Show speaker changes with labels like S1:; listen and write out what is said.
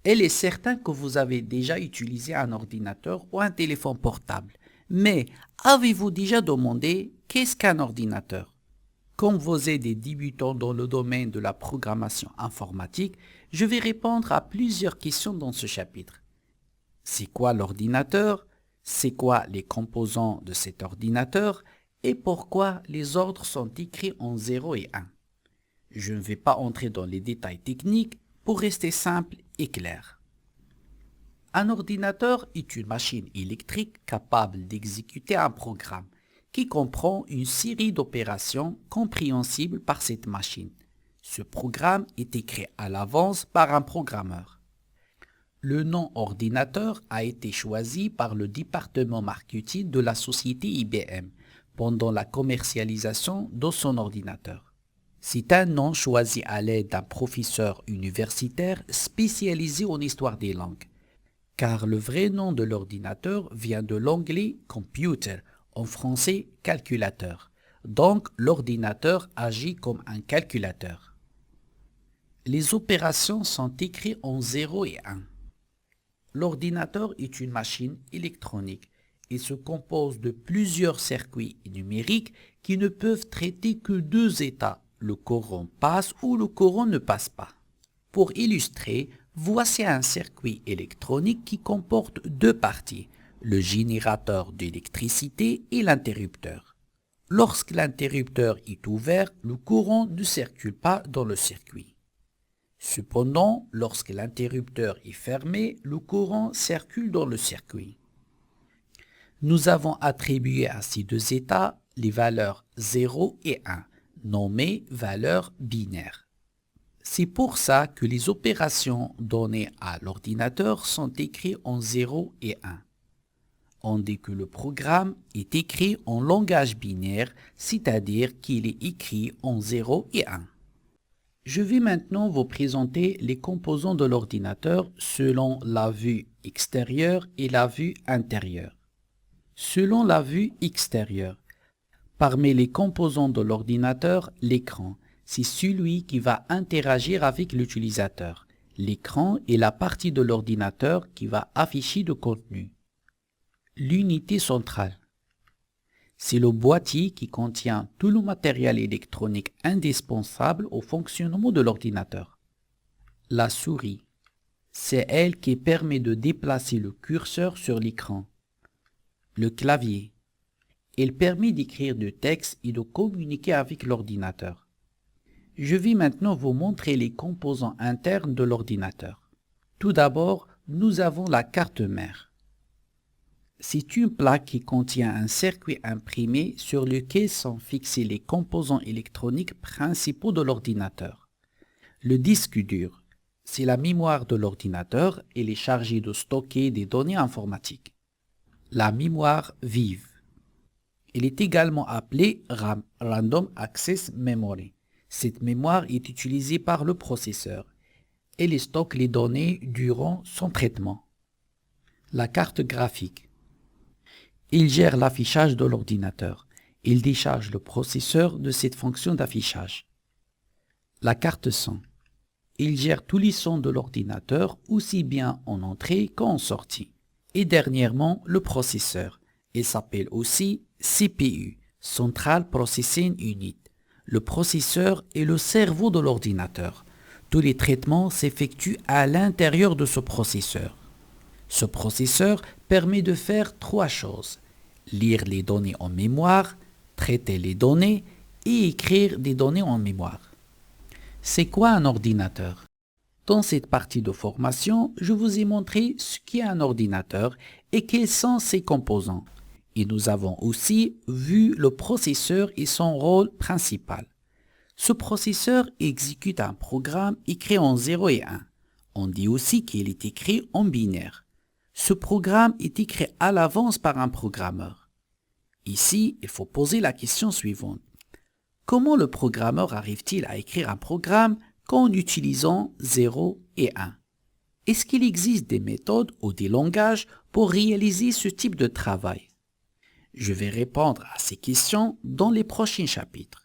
S1: Il est certain que vous avez déjà utilisé un ordinateur ou un téléphone portable. Mais avez-vous déjà demandé qu'est-ce qu'un ordinateur? Comme vous êtes des débutants dans le domaine de la programmation informatique, je vais répondre à plusieurs questions dans ce chapitre. C'est quoi l'ordinateur? C'est quoi les composants de cet ordinateur? Et pourquoi les ordres sont écrits en 0 et 1? Je ne vais pas entrer dans les détails techniques pour rester simple et clair. Un ordinateur est une machine électrique capable d'exécuter un programme qui comprend une série d'opérations compréhensibles par cette machine. Ce programme est écrit à l'avance par un programmeur. Le nom ordinateur a été choisi par le département marketing de la société IBM pendant la commercialisation de son ordinateur. C'est un nom choisi à l'aide d'un professeur universitaire spécialisé en histoire des langues, car le vrai nom de l'ordinateur vient de l'anglais computer, en français calculateur. Donc l'ordinateur agit comme un calculateur. Les opérations sont écrites en 0 et 1. L'ordinateur est une machine électronique et se compose de plusieurs circuits numériques qui ne peuvent traiter que deux états. Le courant passe ou le courant ne passe pas. Pour illustrer, voici un circuit électronique qui comporte deux parties, le générateur d'électricité et l'interrupteur. Lorsque l'interrupteur est ouvert, le courant ne circule pas dans le circuit. Cependant, lorsque l'interrupteur est fermé, le courant circule dans le circuit. Nous avons attribué à ces deux états les valeurs 0 et 1, nommées valeurs binaires. C'est pour ça que les opérations données à l'ordinateur sont écrites en 0 et 1. On dit que le programme est écrit en langage binaire, c'est-à-dire qu'il est écrit en 0 et 1. Je vais maintenant vous présenter les composants de l'ordinateur selon la vue extérieure et la vue intérieure. Selon la vue extérieure, parmi les composants de l'ordinateur, l'écran, c'est celui qui va interagir avec l'utilisateur. L'écran est la partie de l'ordinateur qui va afficher le contenu. L'unité centrale, c'est le boîtier qui contient tout le matériel électronique indispensable au fonctionnement de l'ordinateur. La souris, c'est elle qui permet de déplacer le curseur sur l'écran. Le clavier, il permet d'écrire du texte et de communiquer avec l'ordinateur. Je vais maintenant vous montrer les composants internes de l'ordinateur. Tout d'abord, nous avons la carte mère. C'est une plaque qui contient un circuit imprimé sur lequel sont fixés les composants électroniques principaux de l'ordinateur. Le disque dur, c'est la mémoire de l'ordinateur et il est chargé de stocker des données informatiques. La mémoire vive. Elle est également appelée RAM, Random Access Memory. Cette mémoire est utilisée par le processeur. Elle stocke les données durant son traitement. La carte graphique. Il gère l'affichage de l'ordinateur. Il décharge le processeur de cette fonction d'affichage. La carte son. Il gère tous les sons de l'ordinateur, aussi bien en entrée qu'en sortie. Et dernièrement, le processeur. Il s'appelle aussi CPU, Central Processing Unit. Le processeur est le cerveau de l'ordinateur. Tous les traitements s'effectuent à l'intérieur de ce processeur. Ce processeur permet de faire trois choses: lire les données en mémoire, traiter les données et écrire des données en mémoire. C'est quoi un ordinateur? Dans cette partie de formation, je vous ai montré ce qu'est un ordinateur et quels sont ses composants. Et nous avons aussi vu le processeur et son rôle principal. Ce processeur exécute un programme écrit en 0 et 1. On dit aussi qu'il est écrit en binaire. Ce programme est écrit à l'avance par un programmeur. Ici, il faut poser la question suivante. Comment le programmeur arrive-t-il à écrire un programme qu'en utilisant 0 et 1? Est-ce qu'il existe des méthodes ou des langages pour réaliser ce type de travail? Je vais répondre à ces questions dans les prochains chapitres.